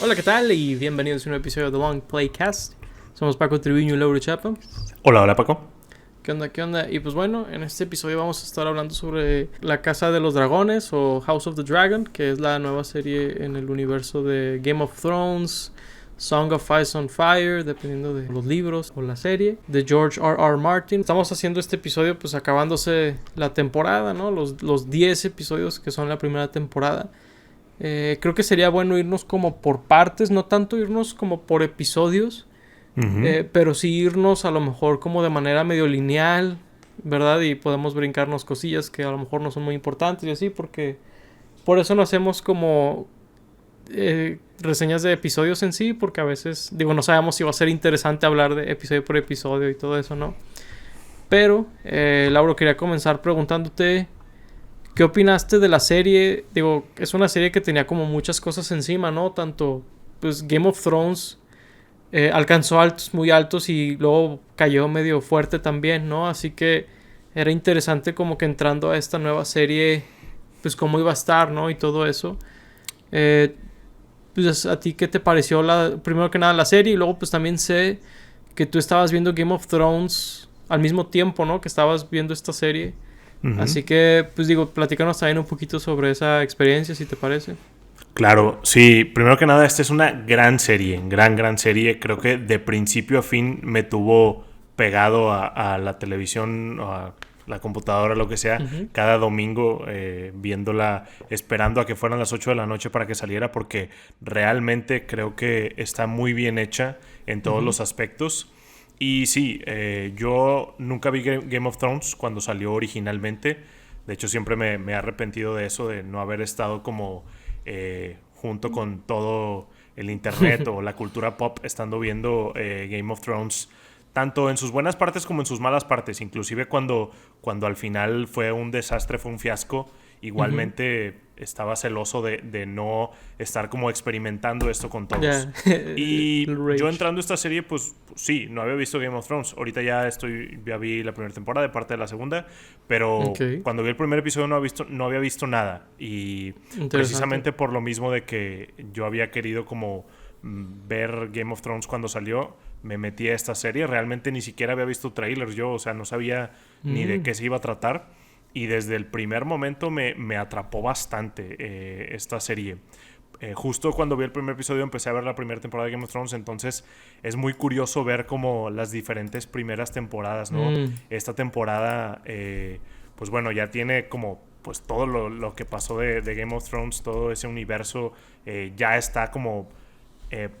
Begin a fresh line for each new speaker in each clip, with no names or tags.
Hola, ¿qué tal? Y bienvenidos a un nuevo episodio de Long Playcast. Somos Paco Triviño y Lauro Chapa.
Hola Paco.
¿Qué onda? ¿Qué onda? Y pues bueno, en este episodio vamos a estar hablando sobre La Casa de los Dragones o House of the Dragon, que es la nueva serie en el universo de Game of Thrones, Song of Ice and Fire, dependiendo de los libros o la serie, de George R.R. Martin. Estamos haciendo este episodio pues acabándose la temporada, ¿no? Los 10 episodios que son la primera temporada. Creo que sería bueno irnos como por partes, no tanto irnos como por episodios, pero sí irnos a lo mejor como de manera medio lineal, ¿verdad? Y podemos brincarnos cosillas que a lo mejor no son muy importantes y así, porque por eso no hacemos como reseñas de episodios en sí, porque a veces, digo, no sabemos si va a ser interesante hablar de episodio por episodio y todo eso, ¿no? Pero, Lauro, quería comenzar preguntándote, ¿qué opinaste de la serie? Digo, es una serie que tenía como muchas cosas encima, ¿no? Tanto, pues Game of Thrones alcanzó altos muy altos y luego cayó medio fuerte también, ¿no? Así que era interesante como que entrando a esta nueva serie, pues cómo iba a estar, ¿no? Y todo eso. Pues a ti, ¿qué te pareció primero que nada la serie? Y luego pues también sé que tú estabas viendo Game of Thrones al mismo tiempo, ¿no? Que estabas viendo esta serie. Así que, pues digo, platícanos también un poquito sobre esa experiencia, si te parece.
Claro, sí, primero que nada, esta es una gran serie, gran serie. Creo que de principio a fin me tuvo pegado a la televisión, a la computadora, lo que sea, cada domingo viéndola, esperando a que fueran las 8 de la noche para que saliera, porque realmente creo que está muy bien hecha en todos los aspectos. Y sí, yo nunca vi Game of Thrones cuando salió originalmente. De hecho, siempre me he arrepentido de eso, de no haber estado como junto con todo el internet o la cultura pop, estando viendo Game of Thrones, tanto en sus buenas partes como en sus malas partes. Inclusive cuando al final fue un desastre, fue un fiasco, igualmente estaba celoso de no estar como experimentando esto con todos. Y yo entrando a esta serie, pues sí, no había visto Game of Thrones. Ahorita ya vi la primera temporada, de parte de la segunda, pero cuando vi el primer episodio no había visto nada. Y precisamente por lo mismo de que yo había querido como ver Game of Thrones cuando salió, me metí a esta serie. Realmente ni siquiera había visto trailers yo, o sea, no sabía ni de qué se iba a tratar. Y desde el primer momento me atrapó bastante esta serie. Justo cuando vi el primer episodio empecé a ver la primera temporada de Game of Thrones, entonces es muy curioso ver como las diferentes primeras temporadas, ¿no? Esta temporada, pues bueno, ya tiene como pues todo lo que pasó de Game of Thrones, todo ese universo ya está como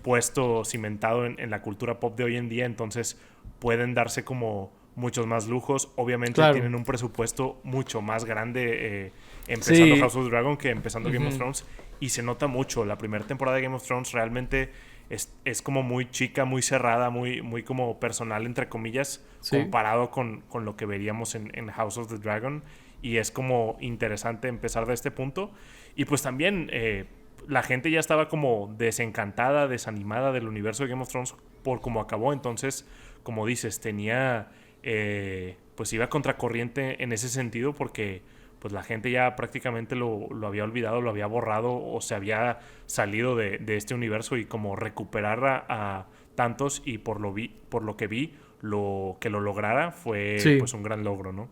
puesto, cimentado en la cultura pop de hoy en día, entonces pueden darse como muchos más lujos. Obviamente tienen un presupuesto mucho más grande empezando House of the Dragon que empezando Game of Thrones, y se nota mucho. La primera temporada de Game of Thrones realmente es como muy chica, muy cerrada, muy como personal, entre comillas, comparado con lo que veríamos en House of the Dragon, y es como interesante empezar de este punto. Y pues también la gente ya estaba como desencantada, desanimada del universo de Game of Thrones por cómo acabó. Entonces, como dices, tenía pues iba contracorriente en ese sentido, porque pues la gente ya prácticamente lo había olvidado, lo había borrado, o se había salido de este universo, y como recuperar a tantos, y por lo que vi, lo que lo lograra fue pues un gran logro, ¿no?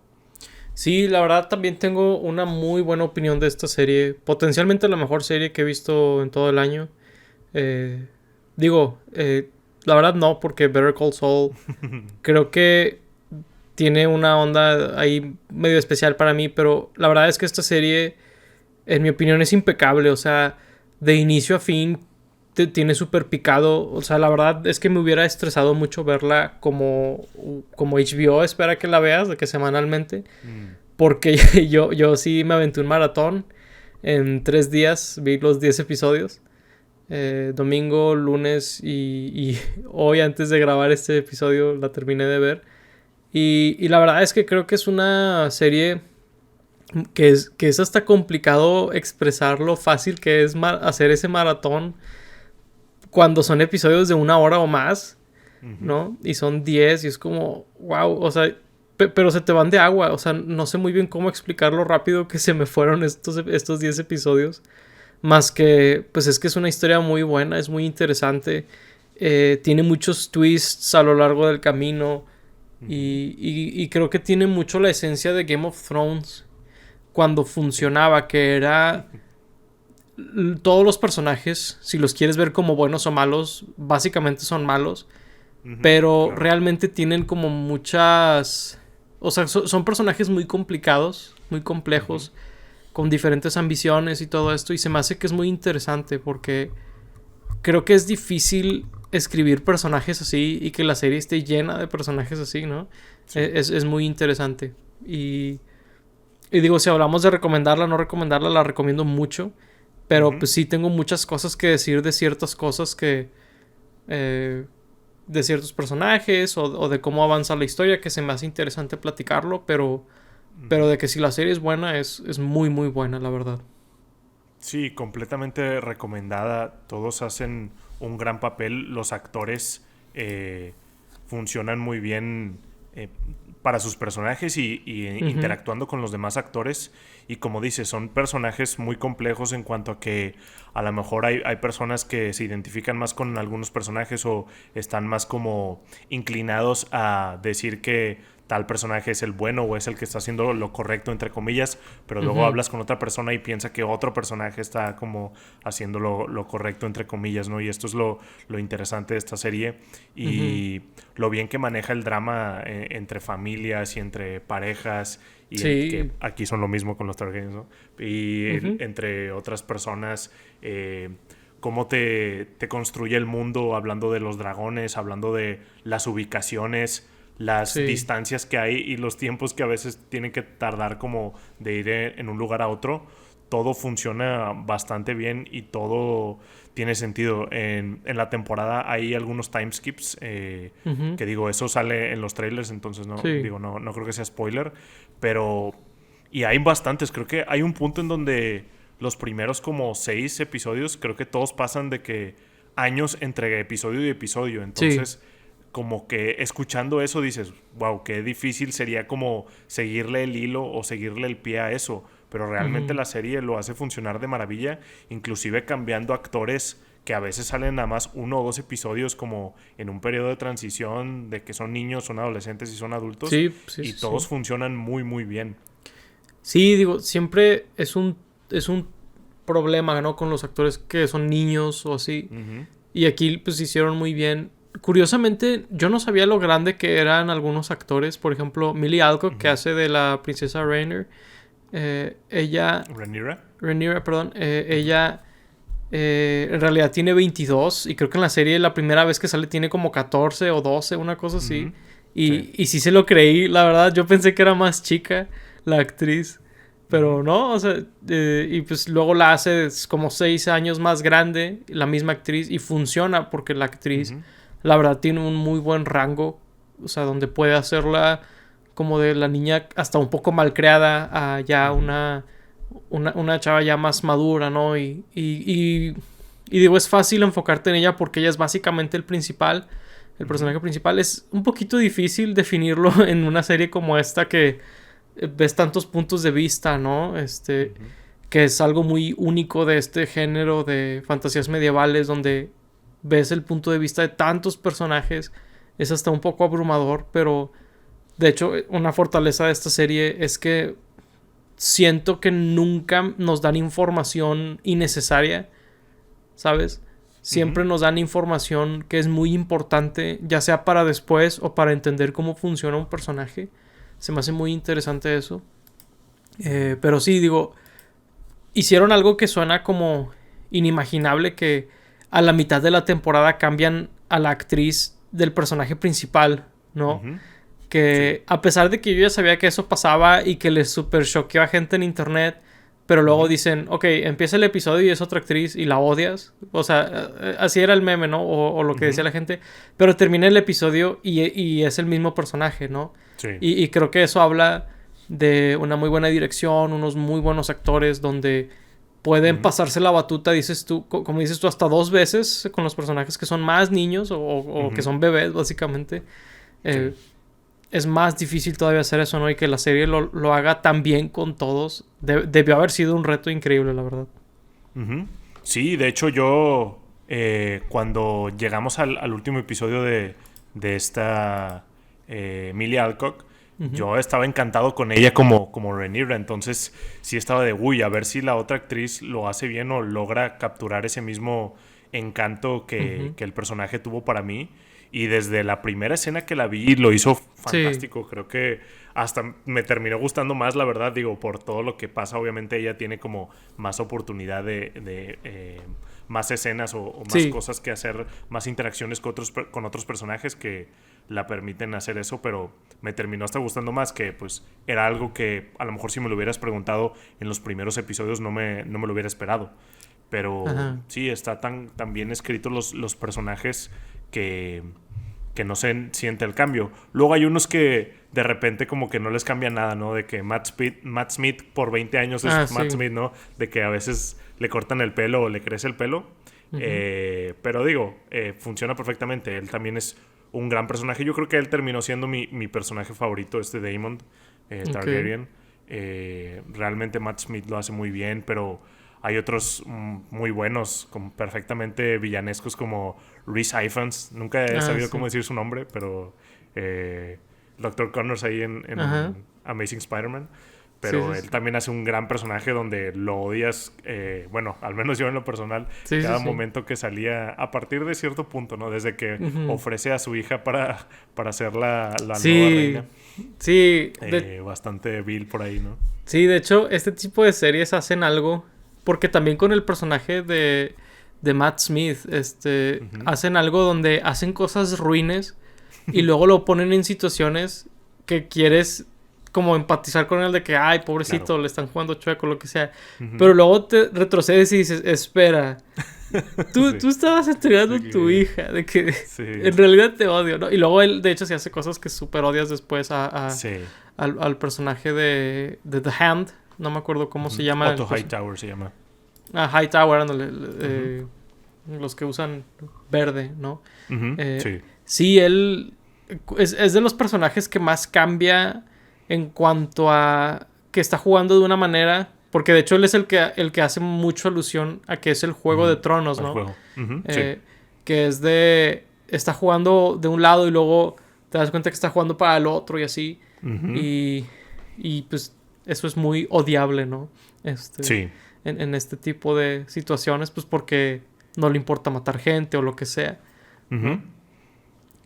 Sí, la verdad también tengo una muy buena opinión de esta serie. Potencialmente la mejor serie que he visto en todo el año. Digo, la verdad no, porque Better Call Saul creo que tiene una onda ahí medio especial para mí, pero la verdad es que esta serie, en mi opinión, es impecable. O sea, de inicio a fin te tiene súper picado. O sea, la verdad es que me hubiera estresado mucho verla como HBO espera que la veas, de que semanalmente. Porque yo sí me aventé un maratón. En 3 días vi los 10 episodios. Domingo, lunes y hoy, antes de grabar este episodio, la terminé de ver. Y la verdad es que creo que es una serie que es hasta complicado expresar lo fácil que es hacer ese maratón cuando son episodios de 1 hora o más, ¿no? Y son 10 y es como, wow, o sea, pero se te van de agua. O sea, no sé muy bien cómo explicar lo rápido que se me fueron estos 10 episodios. Más que, pues es que es una historia muy buena, es muy interesante. Tiene muchos twists a lo largo del camino. Y creo que tiene mucho la esencia de Game of Thrones cuando funcionaba, que era todos los personajes, si los quieres ver como buenos o malos, básicamente son malos, pero
claro.
realmente tienen como muchas... O sea, son personajes muy complicados, muy complejos, con diferentes ambiciones y todo esto, y se me hace que es muy interesante porque creo que es difícil escribir personajes así y que la serie esté llena de personajes así, ¿no?
Sí.
Es muy interesante. Y digo, si hablamos de recomendarla o no recomendarla, la recomiendo mucho. Pero pues sí tengo muchas cosas que decir de ciertas cosas que... de ciertos personajes o de cómo avanza la historia, que se me hace interesante platicarlo, pero de que si la serie es buena, es muy muy buena, la verdad.
Sí, completamente recomendada. Todos hacen un gran papel. Los actores funcionan muy bien para sus personajes y interactuando con los demás actores. Y como dices, son personajes muy complejos en cuanto a que a lo mejor hay personas que se identifican más con algunos personajes o están más como inclinados a decir que tal personaje es el bueno o es el que está haciendo lo correcto, entre comillas, pero luego hablas con otra persona y piensa que otro personaje está como haciendo lo correcto, entre comillas, ¿no? Y esto es lo interesante de esta serie y lo bien que maneja el drama entre familias y entre parejas y
Sí.
que aquí son lo mismo con los Targaryens, ¿no? Y entre otras personas, cómo te construye el mundo hablando de los dragones, hablando de las ubicaciones, las distancias que hay y los tiempos que a veces tienen que tardar como de ir en un lugar a otro. Todo funciona bastante bien y todo tiene sentido. En la temporada hay algunos timeskips que digo, eso sale en los trailers, entonces no creo que sea spoiler, pero y hay bastantes. Creo que hay un punto en donde los primeros como 6 episodios, creo que todos pasan de que años entre episodio y episodio, entonces como que escuchando eso dices, wow, qué difícil sería como seguirle el hilo o seguirle el pie a eso. Pero realmente la serie lo hace funcionar de maravilla, inclusive cambiando actores que a veces salen nada más 1 o 2 episodios como en un periodo de transición de que son niños, son adolescentes y son adultos. Y todos funcionan muy, muy bien.
Sí, digo, siempre es un problema, ¿no? Con los actores que son niños o así. Y aquí pues hicieron muy bien. Curiosamente, yo no sabía lo grande que eran algunos actores. Por ejemplo, Millie Alcock, que hace de la princesa Rhaenyra. Ella... Rhaenyra, perdón. Ella en realidad tiene 22. Y creo que en la serie la primera vez que sale tiene como 14 o 12, una cosa así. Y sí se lo creí, la verdad. Yo pensé que era más chica la actriz. Pero no, o sea, y pues luego la hace como 6 años más grande, la misma actriz, y funciona porque la actriz, la verdad, tiene un muy buen rango, o sea, donde puede hacerla como de la niña hasta un poco malcriada a ya una chava ya más madura, ¿no? Y digo, es fácil enfocarte en ella porque ella es básicamente el principal, el personaje principal. Es un poquito difícil definirlo en una serie como esta que ves tantos puntos de vista, ¿no? Que es algo muy único de este género de fantasías medievales, donde ves el punto de vista de tantos personajes. Es hasta un poco abrumador, pero de hecho una fortaleza de esta serie es que siento que nunca nos dan información innecesaria, ¿sabes? Siempre nos dan información que es muy importante, ya sea para después o para entender cómo funciona un personaje. Se me hace muy interesante eso. Pero sí, digo, hicieron algo que suena como inimaginable, que a la mitad de la temporada cambian a la actriz del personaje principal, ¿no? Que a pesar de que yo ya sabía que eso pasaba y que les super choqueó a gente en internet, pero luego dicen, ok, empieza el episodio y es otra actriz y la odias. O sea, así era el meme, ¿no? O lo que decía la gente. Pero termina el episodio y es el mismo personaje, ¿no?
Sí.
Y creo que eso habla de una muy buena dirección, unos muy buenos actores donde pueden pasarse la batuta, dices tú, como dices tú, hasta 2 veces con los personajes que son más niños o que son bebés, básicamente. Es más difícil todavía hacer eso, ¿no? Y que la serie lo haga tan bien con todos. Debió haber sido un reto increíble, la verdad.
Ujú. Sí, de hecho yo, cuando llegamos al último episodio de esta Emilia Alcock,
Ujú.
yo estaba encantado con ella como Rhaenyra, entonces sí estaba de, uy, a ver si la otra actriz lo hace bien o logra capturar ese mismo encanto
Ujú.
que el personaje tuvo para mí. Y desde la primera escena que la vi lo hizo
Sí.
fantástico. Creo que hasta me terminó gustando más, la verdad, digo, por todo lo que pasa. Obviamente ella tiene como más oportunidad de más escenas o más
Sí.
cosas que hacer, más interacciones con otros personajes que la permiten hacer eso, pero me terminó hasta gustando más, que pues era algo que a lo mejor si me lo hubieras preguntado en los primeros episodios no me lo hubiera esperado. Pero
Ajá.
sí, está tan bien escritos los personajes que, que no se siente el cambio. Luego hay unos que de repente como que no les cambia nada, ¿no? De que Matt Smith por 20 años
Ah,
es Matt
sí.
Smith, ¿no? De que a veces le cortan el pelo o le crece el pelo.
Ujú.
Pero digo, funciona perfectamente. Él también es un gran personaje. Yo creo que él terminó siendo mi personaje favorito, este Daemon
Ok.
Targaryen. Realmente Matt Smith lo hace muy bien, pero hay otros muy buenos, como perfectamente villanescos como Rhys Ifans. Nunca he
Ah,
sabido cómo
sí.
decir su nombre, pero Dr. Connors ahí
Ajá.
en Amazing Spider-Man.
Sí,
Pero
sí,
él
sí.
también hace un gran personaje donde lo odias. Bueno, al menos yo en lo personal,
Sí, sí,
cada
sí.
momento que salía, a partir de cierto punto, ¿no? Desde que
Ujú.
ofrece a su hija para ser la nueva reina.
Sí. Sí.
Bastante vil por ahí, ¿no?
Sí, de hecho, este tipo de series hacen algo. Porque también con el personaje de Matt Smith,
Ujú.
hacen algo donde hacen cosas ruines y luego lo ponen en situaciones que quieres como empatizar con él de que, ay,
Claro.
pobrecito, le están jugando chueco, lo que sea.
Ujú.
Pero luego te retrocedes y dices, espera, tú
Sí.
estabas entregando
De
a tu
que...
hija, de que
Sí.
en realidad te odio, ¿no? Y luego él, de hecho, se hace cosas que súper odias después
Sí.
al personaje de The Hand. No me acuerdo cómo se
Ujú.
llama el
Otto
personaje.
Hightower se llama.
Ah, Hightower, ándale,
Ujú.
los que usan verde, ¿no?
Ujú.
Eh,
Sí.
sí, él es de los personajes que más cambia en cuanto a que está jugando de una manera. Porque de hecho él es el que hace mucho alusión a que es el Juego de
Ujú.
Tronos,
Al
¿no?
juego. Ujú. Sí.
Eh, que es de... Está jugando de un lado y luego te das cuenta que está jugando para el otro y así.
Ujú.
Y, y pues eso es muy odiable, ¿no? Este,
Sí.
en este tipo de situaciones, pues porque no le importa matar gente o lo que sea,
Ujú.
¿no?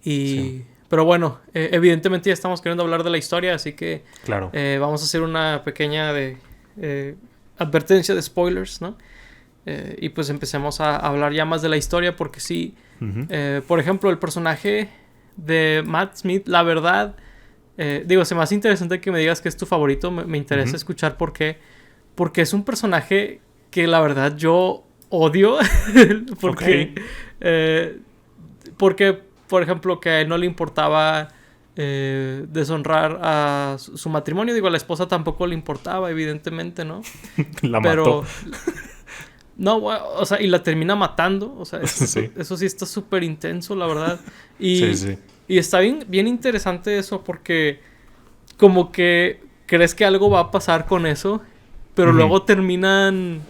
Sí.
Y... Pero bueno, evidentemente ya estamos queriendo hablar de la historia, así que
Claro.
vamos a hacer una pequeña eh, advertencia de spoilers, ¿no? Y pues empecemos a hablar ya más de la historia porque sí,
Ujú.
por ejemplo, el personaje de Matt Smith, la verdad, digo, se me hace interesante que me digas que es tu favorito, me interesa
Ujú.
escuchar por qué, porque es un personaje que la verdad yo odio,
Ok.
porque, eh, porque, por ejemplo, que a él no le importaba deshonrar a su matrimonio, digo, a la esposa tampoco le importaba, evidentemente, ¿no?
La mató.
Pero no, o sea, y la termina matando. O sea,
Sí.
eso sí está súper intenso, la verdad.
Sí,
Y,
sí.
y está bien interesante eso porque como que crees que algo va a pasar con eso, pero
Ujú.
luego terminan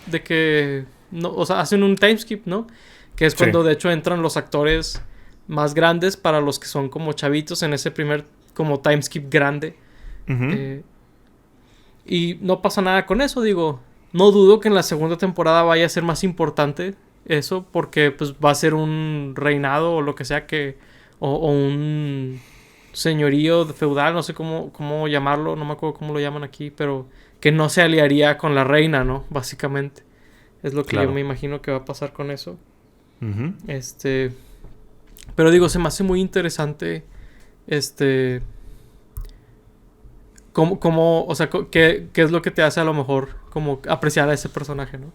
de que, no, o sea, hacen un timeskip, ¿no? Que es
Sí.
cuando de hecho entran los actores más grandes para los que son como chavitos en ese primer como timeskip grande.
Ujú.
Eh, y no pasa nada con eso, digo. No dudo que en la segunda temporada vaya a ser más importante eso, porque pues va a ser un reinado o lo que sea que... O un señorío feudal, no sé cómo llamarlo, no me acuerdo cómo lo llaman aquí, pero que no se aliaría con la reina, ¿no? Básicamente. Es lo que yo
Claro.
me imagino que va a pasar con eso.
Ujú.
Este... Pero digo, se me hace muy interesante este... o sea, qué es lo que te hace a lo mejor como apreciar a ese personaje, ¿no?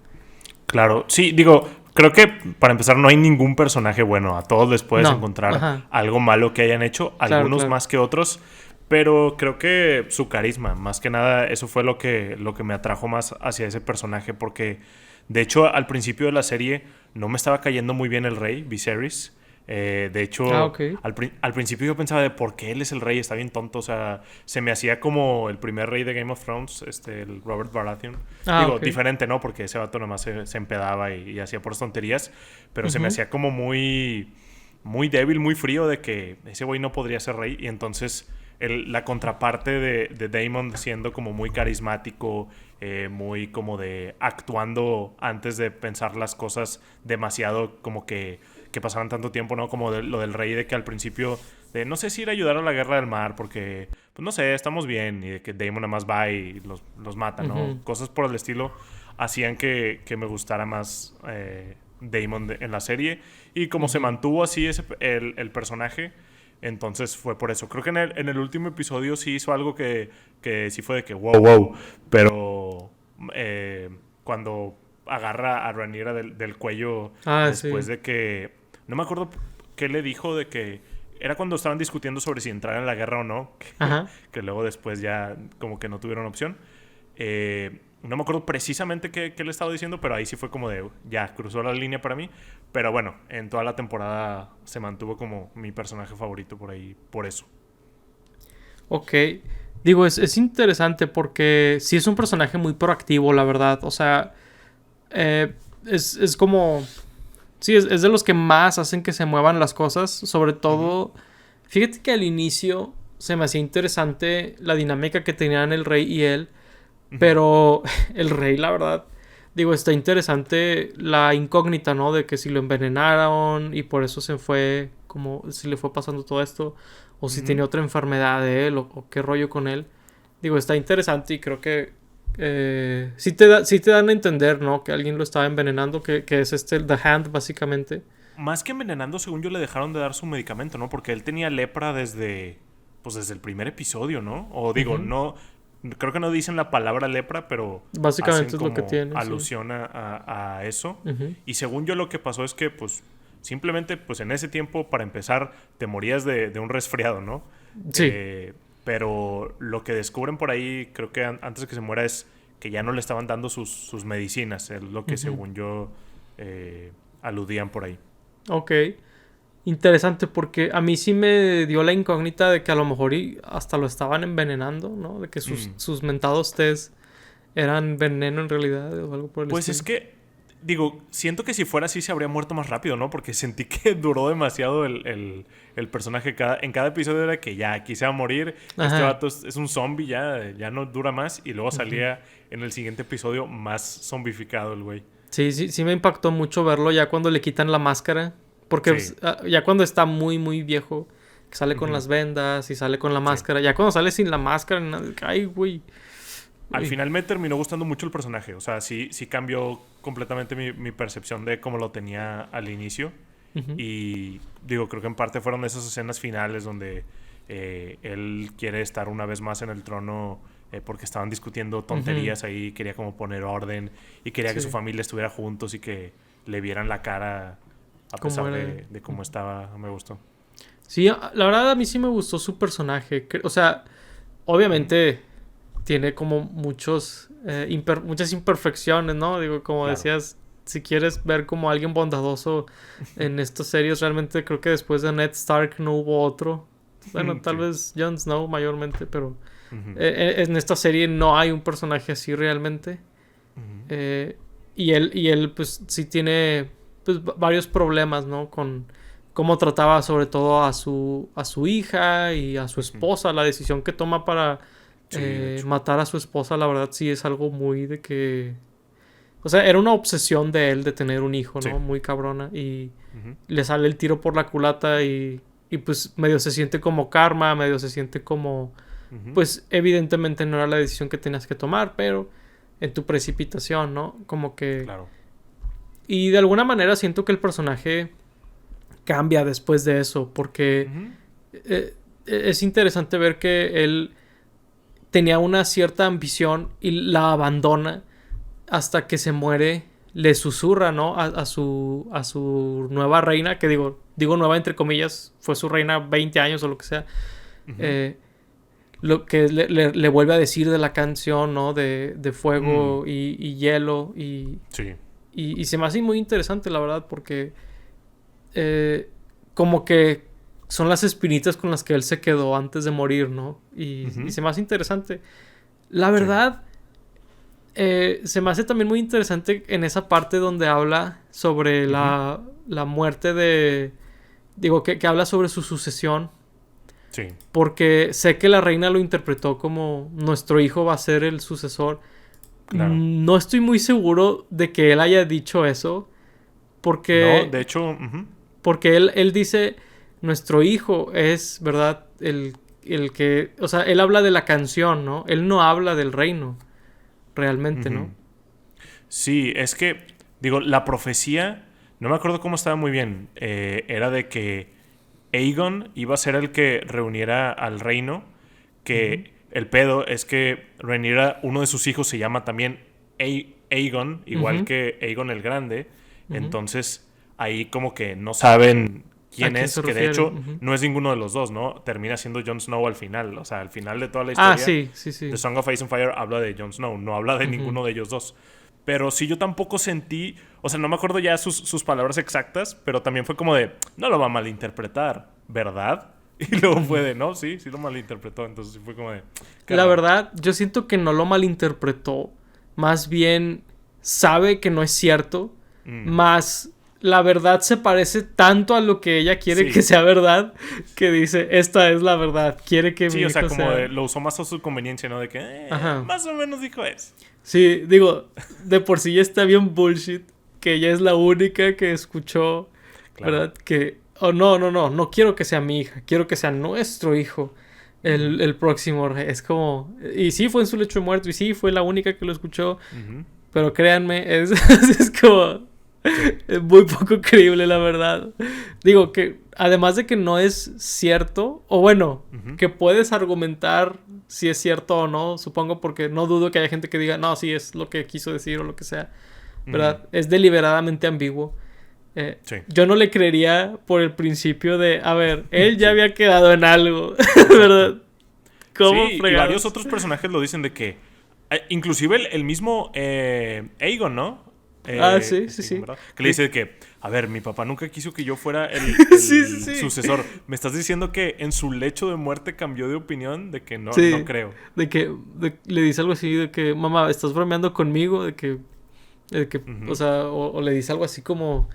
Claro, sí, digo, creo que para empezar no hay ningún personaje bueno, a todos les puedes
No,
encontrar
ajá,
algo malo que hayan hecho,
claro,
algunos
claro.
más que otros, pero creo que su carisma, más que nada, eso fue lo que me atrajo más hacia ese personaje, porque de hecho al principio de la serie no me estaba cayendo muy bien el rey, Viserys, De hecho,
Ok.
al principio yo pensaba de por qué él es el rey, está bien tonto. O sea, se me hacía como el primer rey de Game of Thrones, el Robert Baratheon. Digo,
Ok.
diferente, ¿no? Porque ese vato nomás se empedaba y hacía por tonterías. Pero se me
Ujú.
hacía como muy débil, muy frío de que ese güey no podría ser rey. Y entonces la contraparte de Daemon siendo como muy carismático, muy como de actuando antes de pensar las cosas demasiado como que pasaran tanto tiempo, ¿no? Como lo del rey, de que al principio, de no sé si ir a ayudar a la guerra del mar, porque, pues no sé, estamos bien, y de que Daemon nada más va y los mata, ¿no?
Ujú.
Cosas por el estilo hacían que me gustara más Daemon en la serie, y como se
Ujú.
mantuvo así el personaje, entonces fue por eso. Creo que en el último episodio sí hizo algo que sí fue de que wow, pero cuando agarra a Rhaenyra del cuello
Ah,
después
sí.
de que no me acuerdo qué le dijo de que era cuando estaban discutiendo sobre si entrar en la guerra o no,
Ajá.
que luego después ya como que no tuvieron opción. No me acuerdo precisamente qué le estaba diciendo, pero ahí sí fue como de, ya, cruzó la línea para mí. Pero bueno, en toda la temporada se mantuvo como mi personaje favorito por ahí, por eso.
Ok. Digo, es interesante porque sí es un personaje muy proactivo, la verdad. O sea, es como... Sí, es de los que más hacen que se muevan las cosas. Sobre
Ujú,
todo, fíjate que al inicio se me hacía interesante la dinámica que tenían el rey y él.
ujú,
Pero el rey, la verdad, digo, está interesante la incógnita, ¿no? De que si lo envenenaron y por eso se fue, como si le fue pasando todo esto, o si
ujú.
tenía otra enfermedad de él, o qué rollo con él. Digo, está interesante y creo que sí te dan a entender, ¿no? Que alguien lo estaba envenenando, que es The Hand, básicamente.
Más que envenenando, según yo, le dejaron de dar su medicamento, ¿no? Porque él tenía lepra pues desde el primer episodio, ¿no? O digo,
Ujú.
no, creo que no dicen la palabra lepra, pero hacen
Básicamente es lo que
como
tiene, sí.
alusión a eso.
Ujú.
Y según yo lo que pasó es que, pues, simplemente, pues en ese tiempo, para empezar, te morías de un resfriado, ¿no?
Sí.
Eh, pero lo que descubren por ahí, creo que antes de que se muera, es que ya no le estaban dando sus medicinas, es lo que
Ujú.
según yo aludían por ahí.
Ok. Interesante porque a mí sí me dio la incógnita de que a lo mejor hasta lo estaban envenenando, ¿no? De que
Mm.
sus mentados test eran veneno en realidad o algo por el
Pues es
estilo.
que, digo, siento que si fuera así se habría muerto más rápido, ¿no? Porque sentí que duró demasiado el personaje. En cada episodio era que ya quise morir, este
Ajá.
vato es un zombie, ya no dura más. Y luego
Ujú.
salía en el siguiente episodio más zombificado el güey.
Sí me impactó mucho verlo ya cuando le quitan la máscara. Porque
Sí.
pues, ya cuando está muy viejo, que sale con
Ujú.
las vendas y sale con la
Sí.
máscara. Ya cuando sale sin la máscara, ay, güey.
Al
Uy.
final me terminó gustando mucho el personaje. O sea, sí cambió completamente mi percepción de cómo lo tenía al inicio.
Ujú.
Y digo, creo que en parte fueron esas escenas finales donde él quiere estar una vez más en el trono porque estaban discutiendo
Ujú.
tonterías ahí, quería como poner orden y quería que su
Sí.
familia estuviera juntos y que le vieran la cara a
Como
pesar
era.
de cómo estaba. Me gustó.
Sí, la verdad a mí sí me gustó su personaje. O sea,
Ujú.
obviamente tiene como muchas imperfecciones, ¿no? Digo, como
Claro.
decías, si quieres ver como alguien bondadoso en estas series, realmente creo que después de Ned Stark no hubo otro. Bueno, tal
Sí.
vez Jon Snow mayormente, pero
Ujú.
en esta serie no hay un personaje así realmente.
Ujú.
Eh, y él pues sí tiene pues, varios problemas, ¿no? Con cómo trataba sobre todo a su hija y a su
Ujú.
esposa. La decisión que toma para
Sí, de hecho.
matar a su esposa, la verdad sí es algo muy de que... O sea, era una obsesión de él de tener un hijo,
Sí.
¿no? Muy cabrona. Y
Ujú.
le sale el tiro por la culata y pues medio se siente como karma, medio se siente como...
Ujú.
Pues evidentemente no era la decisión que tenías que tomar, pero en tu precipitación, ¿no? Como que...
Claro.
Y de alguna manera siento que el personaje cambia después de eso, porque
Ujú.
es interesante ver que él tenía una cierta ambición y la abandona hasta que se muere, le susurra, ¿no? A su nueva reina, que digo nueva entre comillas, fue su reina 20 años o lo que sea,
Ujú.
eh, lo que le vuelve a decir de la canción, ¿no? De
Mm.
fuego y hielo
Sí.
y se me hace muy interesante, la verdad, porque eh, como que son las espinitas con las que él se quedó antes de morir, ¿no? Y se me hace interesante. La verdad, se me hace también muy interesante en esa parte donde habla sobre la muerte de... Digo, que habla sobre su sucesión.
Sí.
Porque sé que la reina lo interpretó como nuestro hijo va a ser el sucesor.
Claro.
No estoy muy seguro de que él haya dicho eso. Porque...
No, de hecho...
Porque él dice, nuestro hijo es, ¿verdad? El que... O sea, él habla de la canción, ¿no? Él no habla del reino. Realmente, ¿no?
Sí, es que... Digo, la profecía... No me acuerdo cómo estaba muy bien. Era de que Aegon iba a ser el que reuniera al reino. Que el pedo es que Rhaenyra, uno de sus hijos se llama también Aegon, igual que Aegon el Grande. Entonces, ahí como que no saben quién es, que de hecho no es ninguno de los dos, ¿no? Termina siendo Jon Snow al final. O sea, al final de toda la historia,
sí.
The Song of Ice and Fire habla de Jon Snow, no habla de ninguno de ellos dos. Pero sí, yo tampoco sentí... O sea, no me acuerdo ya sus palabras exactas, pero también fue como de... No lo va a malinterpretar, ¿verdad? Y luego fue de... No, sí lo malinterpretó. Entonces fue como de...
La verdad, yo siento que no lo malinterpretó. Más bien sabe que no es cierto. Más la verdad se parece tanto a lo que ella quiere que sea verdad, que dice, esta es la verdad. Quiere que mi hijo sea... Sí, o sea, como
lo usó más a su conveniencia, ¿no? De que más o menos dijo eso.
Sí, digo, de por sí ya está bien bullshit que ella es la única que escuchó, ¿verdad? Que, no quiero que sea mi hija, quiero que sea nuestro hijo el próximo rey. Es como, y sí fue en su lecho de muerto, y sí fue la única que lo escuchó, pero créanme, es como, es muy poco creíble, la verdad. Digo que, además de que no es cierto, o bueno, que puedes argumentar si es cierto o no, supongo, porque no dudo que haya gente que diga, no, sí es lo que quiso decir o lo que sea, ¿verdad? Es deliberadamente ambiguo. Yo no le creería por el principio de, a ver, él ya había quedado en algo, ¿verdad?
¿Cómo fregados? Y varios otros personajes lo dicen de que, inclusive el mismo Aegon, ¿no?
Sí.
Que le dice que, a ver, mi papá nunca quiso que yo fuera el sucesor. Me estás diciendo que en su lecho de muerte cambió de opinión, de que no creo.
De que le dice algo así, de que, mamá, ¿estás bromeando conmigo? De que o sea, o le dice algo así como,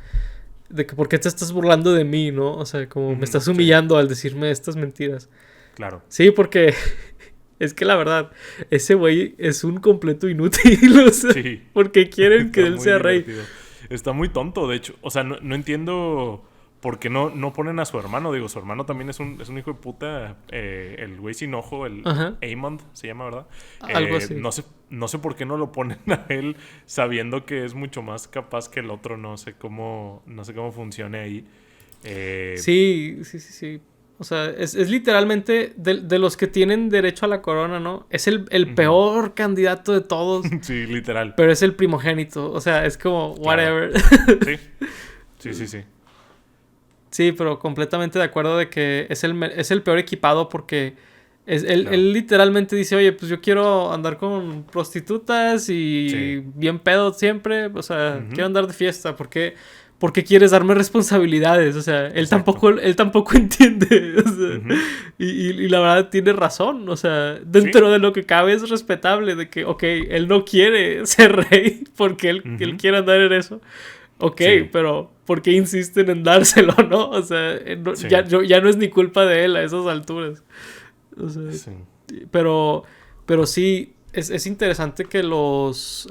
de que, ¿por qué te estás burlando de mí, no? O sea, como me estás humillando al decirme estas mentiras.
Claro.
Sí, porque... Es que la verdad, ese güey es un completo inútil, o sea, porque quieren que él sea
divertido. Rey. Está muy tonto, de hecho. O sea, no entiendo por qué no ponen a su hermano. Digo, su hermano también es un hijo de puta. El güey sin ojo, el Aemond se llama, ¿verdad?
Algo así.
No sé por qué no lo ponen a él sabiendo que es mucho más capaz que el otro. No sé cómo funcione ahí.
Sí. O sea, es literalmente de los que tienen derecho a la corona, ¿no? Es el peor candidato de todos.
Sí, literal.
Pero es el primogénito. O sea, es como, whatever.
Claro. Sí.
Sí, pero completamente de acuerdo de que es el peor equipado porque él literalmente dice, oye, pues yo quiero andar con prostitutas y bien pedo siempre. O sea, quiero andar de fiesta. ¿Por qué quieres darme responsabilidades? O sea, él tampoco entiende. O sea, y la verdad tiene razón. O sea, dentro de lo que cabe es respetable de que, ok, él no quiere ser rey porque él quiere andar en eso. Ok, pero ¿por qué insisten en dárselo, no? O sea, ya no es ni culpa de él a esas alturas. O sea, pero sí... Es interesante que los...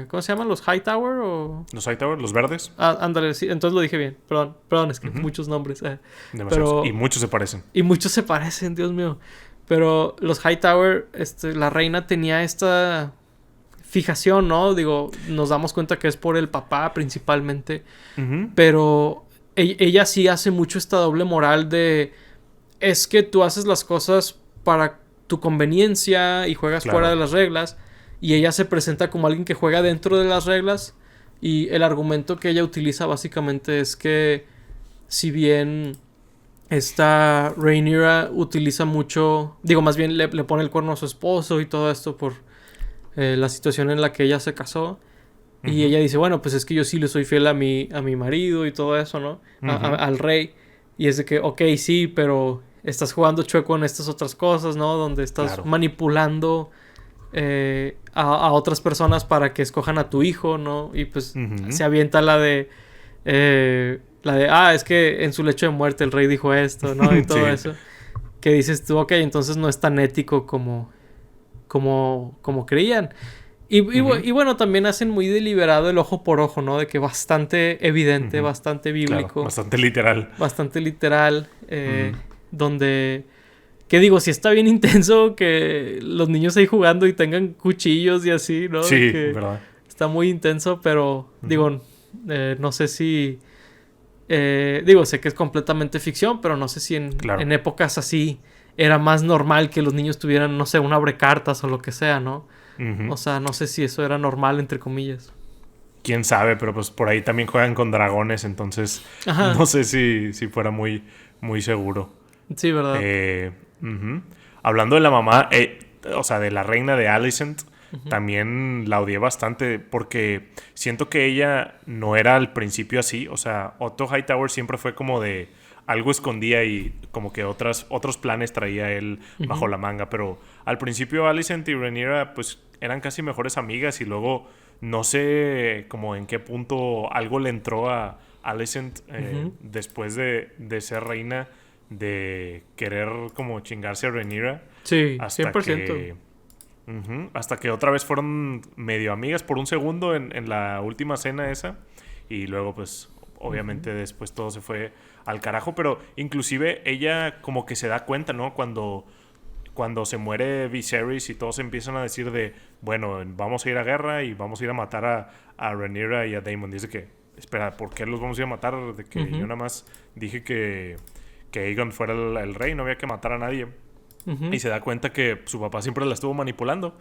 ¿cómo se llaman? ¿Los Hightower o...?
¿Los Hightower? ¿Los verdes?
Ándale, sí. Entonces lo dije bien. Perdón, es que muchos nombres.
Y muchos se parecen.
Y muchos se parecen, Dios mío. Pero los Hightower, la reina tenía esta fijación, ¿no? Digo, nos damos cuenta que es por el papá principalmente. Pero ella sí hace mucho esta doble moral de... Es que tú haces las cosas para... tu conveniencia y juegas fuera de las reglas, y ella se presenta como alguien que juega dentro de las reglas, y el argumento que ella utiliza básicamente es que si bien esta Rhaenyra utiliza mucho, digo, más bien le pone el cuerno a su esposo y todo esto por la situación en la que ella se casó, y ella dice, bueno, pues es que yo sí le soy fiel a mi marido y todo eso, ¿no? Al rey. Y es de que, ok, sí, pero estás jugando chueco en estas otras cosas, ¿no? Donde estás manipulando a otras personas para que escojan a tu hijo, ¿no? Y pues se avienta es que en su lecho de muerte el rey dijo esto, ¿no? Y todo eso. Que dices tú, ok, entonces no es tan ético como creían. Y bueno, también hacen muy deliberado el ojo por ojo, ¿no? De que bastante evidente, bastante bíblico.
Claro, bastante literal.
Bastante literal. Donde... Que digo, si está bien intenso que los niños ahí jugando y tengan cuchillos y así, ¿no?
Sí,
que
verdad.
está muy intenso, pero digo, no sé si... digo, sé que es completamente ficción, pero no sé si en épocas así era más normal que los niños tuvieran, no sé, un abrecartas o lo que sea, ¿no? O sea, no sé si eso era normal, entre comillas.
Quién sabe, pero pues por ahí también juegan con dragones, entonces no sé si fuera muy, muy seguro.
Sí, ¿verdad?
Hablando de la mamá, o sea, de la reina de Alicent, también la odié bastante porque siento que ella no era al principio así. O sea, Otto Hightower siempre fue como de algo escondía y como que otros planes traía él bajo la manga. Pero al principio Alicent y Rhaenyra pues eran casi mejores amigas y luego no sé como en qué punto algo le entró a Alicent después de ser reina, de querer como chingarse a Rhaenyra.
Sí,
hasta
100%.
Hasta que otra vez fueron medio amigas por un segundo en la última cena esa. Y luego pues obviamente después todo se fue al carajo. Pero inclusive ella como que se da cuenta, ¿no? Cuando se muere Viserys y todos empiezan a decir de, bueno, vamos a ir a guerra y vamos a ir a matar a Rhaenyra y a Daemon. Dice que, espera, ¿por qué los vamos a ir a matar? De que yo nada más dije que Aegon fuera el rey, no había que matar a nadie. Y se da cuenta que su papá siempre la estuvo manipulando.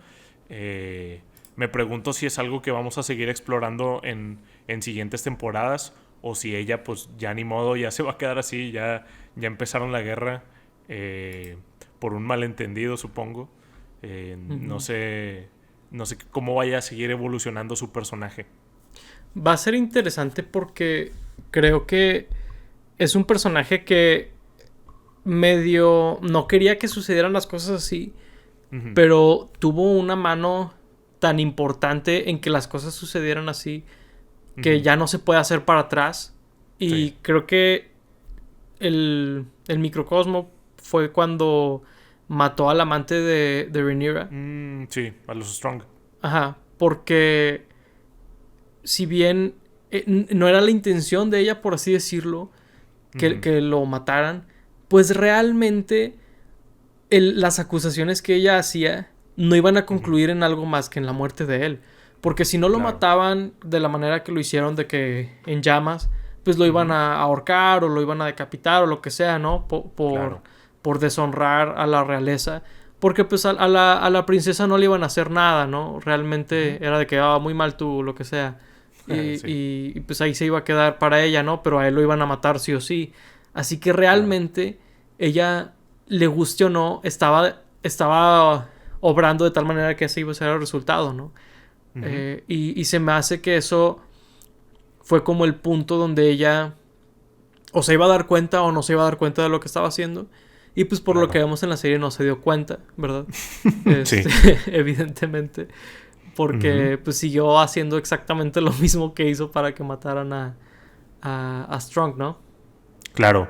Me pregunto si es algo que vamos a seguir explorando en siguientes temporadas o si ella pues ya ni modo, ya se va a quedar así, ya empezaron la guerra por un malentendido, supongo. No sé cómo vaya a seguir evolucionando su personaje.
Va a ser interesante porque creo que es un personaje que medio no quería que sucedieran las cosas así, pero tuvo una mano tan importante en que las cosas sucedieran así que ya no se puede hacer para atrás. Y creo que el microcosmo fue cuando mató al amante de Rhaenyra.
Sí, a los Strong.
Ajá, porque si bien no era la intención de ella, por así decirlo, que lo mataran, pues realmente las acusaciones que ella hacía no iban a concluir en algo más que en la muerte de él. Porque si no lo mataban de la manera que lo hicieron, de que en llamas, pues lo iban a ahorcar o lo iban a decapitar o lo que sea, ¿no? Por deshonrar a la realeza. Porque pues a la princesa no le iban a hacer nada, ¿no? Realmente era de que, muy mal tú, lo que sea. Y pues ahí se iba a quedar para ella, ¿no? Pero a él lo iban a matar sí o sí. Así que realmente ella, le guste o no, estaba obrando de tal manera que ese iba a ser el resultado, ¿no? Y se me hace que eso fue como el punto donde ella o se iba a dar cuenta o no se iba a dar cuenta de lo que estaba haciendo. Y pues por lo que vemos en la serie no se dio cuenta, ¿verdad?
Sí.
Evidentemente. Porque pues siguió haciendo exactamente lo mismo que hizo para que mataran a Strong, ¿no?
Claro.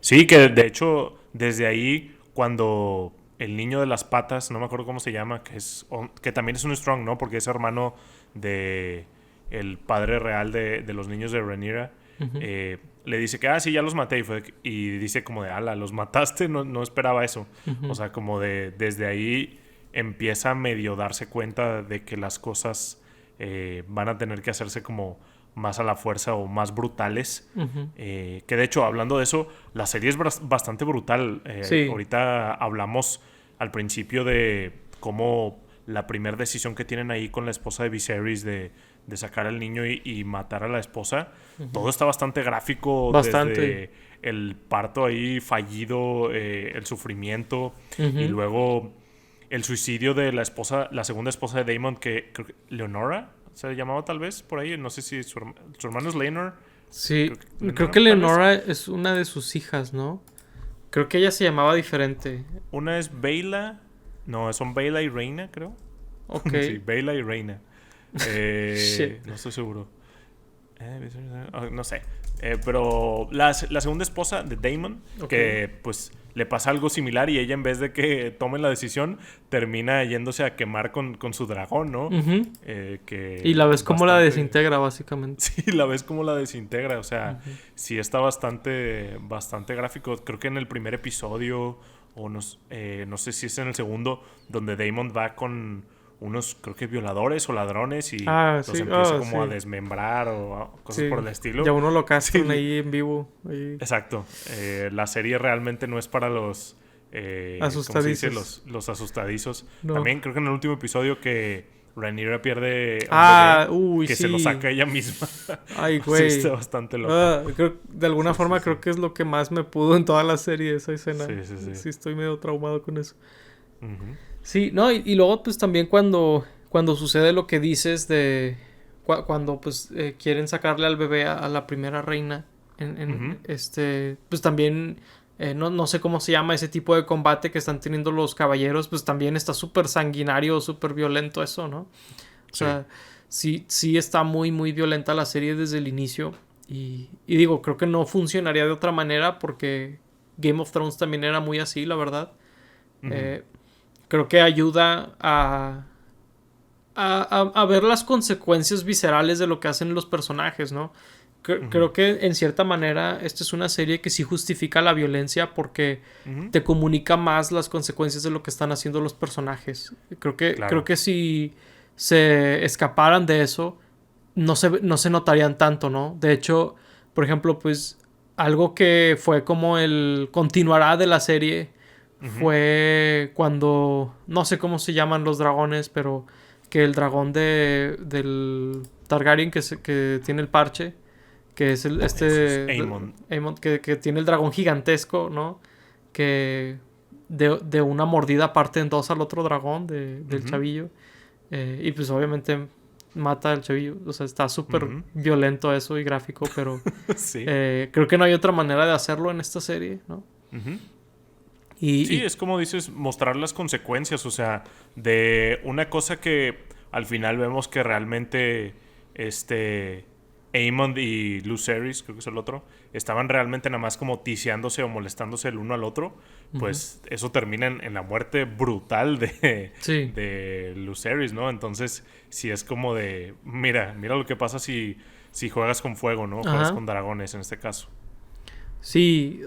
Sí, que de hecho, desde ahí, cuando el niño de las patas, no me acuerdo cómo se llama, que también es un Strong, ¿no? Porque es hermano de el padre real de los niños de Rhaenyra, le dice que, sí, ya los maté. Y dice como de, ala, ¿los mataste? No esperaba eso. O sea, como desde ahí empieza a medio darse cuenta de que las cosas van a tener que hacerse como más a la fuerza o más brutales. Que de hecho, hablando de eso, la serie es bastante brutal.
Sí.
Ahorita hablamos al principio de cómo la primera decisión que tienen ahí con la esposa de Viserys de sacar al niño y matar a la esposa. Todo está bastante gráfico.
Bastante.
Desde el parto ahí fallido, el sufrimiento y luego el suicidio de la esposa, la segunda esposa de Daemon, que creo que Leonora se llamaba tal vez por ahí. No sé si su hermano es Laenor
Sí, creo
Lenora,
que
tal vez.
Lenora es una de sus hijas, ¿no? Creo que ella se llamaba diferente.
Una es Beyla. No, son Beyla y Reina, creo.
Ok.
Sí, Beyla y Reina.
Shit.
No estoy seguro. No sé. Pero la segunda esposa de Damon,
Ok.
que pues le pasa algo similar y ella en vez de que tome la decisión, termina yéndose a quemar con su dragón, ¿no?
Ujú. Y
Que
la ves
pues
como la
bastante...
desintegra, básicamente.
Sí, la ves como la desintegra. O sea,
Ujú.
sí está bastante gráfico. Creo que en el primer episodio, o no sé si es en el segundo, donde Damon va con unos, creo que violadores o ladrones y
Ah,
los
sí.
empieza
Ah,
como a
sí.
desmembrar o cosas por
Sí.
el
Ya
estilo.
uno lo castran
Sí,
ahí en vivo. Ahí.
exacto. La serie realmente no es para los, ¿cómo se dice?
Asustadizos.
Los asustadizos.
No.
También creo que en el último episodio que Rhaenyra pierde a un
Ah,
bebé,
uy,
que se lo
sí.
saca ella misma.
Ay,
Sí, está
güey.
bastante loco.
Ah, de alguna
Sí, sí,
forma
sí.
creo que es lo que más me pudo en toda la serie, esa escena.
Sí, sí, sí.
Sí, estoy medio traumado con eso.
Ujú,
Sí, no, y luego pues también cuando sucede lo que dices de cuando pues quieren sacarle al bebé a la primera reina
ujú.
pues también no sé cómo se llama ese tipo de combate que están teniendo los caballeros, pues también está súper sanguinario, súper violento eso, ¿no? O
Sí.
sea, sí está muy muy violenta la serie desde el inicio y digo, creo que no funcionaría de otra manera porque Game of Thrones también era muy así, la verdad.
Ujú,
Eh, Creo que ayuda a ver las consecuencias viscerales de lo que hacen los personajes, ¿no?
ujú,
Creo que en cierta manera esta es una serie que sí justifica la violencia porque
ujú.
te comunica más las consecuencias de lo que están haciendo los personajes. Creo
Claro.
que si se escaparan de eso, no se notarían tanto, ¿no? De hecho, por ejemplo, pues algo que fue como el continuará de la serie
Ujú.
fue cuando, no sé cómo se llaman los dragones, pero que el dragón del Targaryen que tiene el parche, que es
Ese es Aemon.
Aemon, que tiene el dragón gigantesco, ¿no? Que de una mordida parte en dos al otro dragón del
Ujú,
chavillo. Y pues obviamente mata al chavillo. O sea, está súper
ujú.
violento eso y gráfico, pero
Sí.
creo que no hay otra manera de hacerlo en esta serie, ¿no?
Ujú. Sí,
Y
es como dices, mostrar las consecuencias, o sea, de una cosa que al final vemos que realmente Aemond y Lucerys, creo que es el otro, estaban realmente nada más como tiseándose o molestándose el uno al otro,
ujú,
pues eso termina en la muerte brutal de,
sí,
de Lucerys, ¿no? Entonces, si es como de, mira lo que pasa si juegas con fuego, ¿no? Juegas
ajá,
con dragones en este caso.
sí,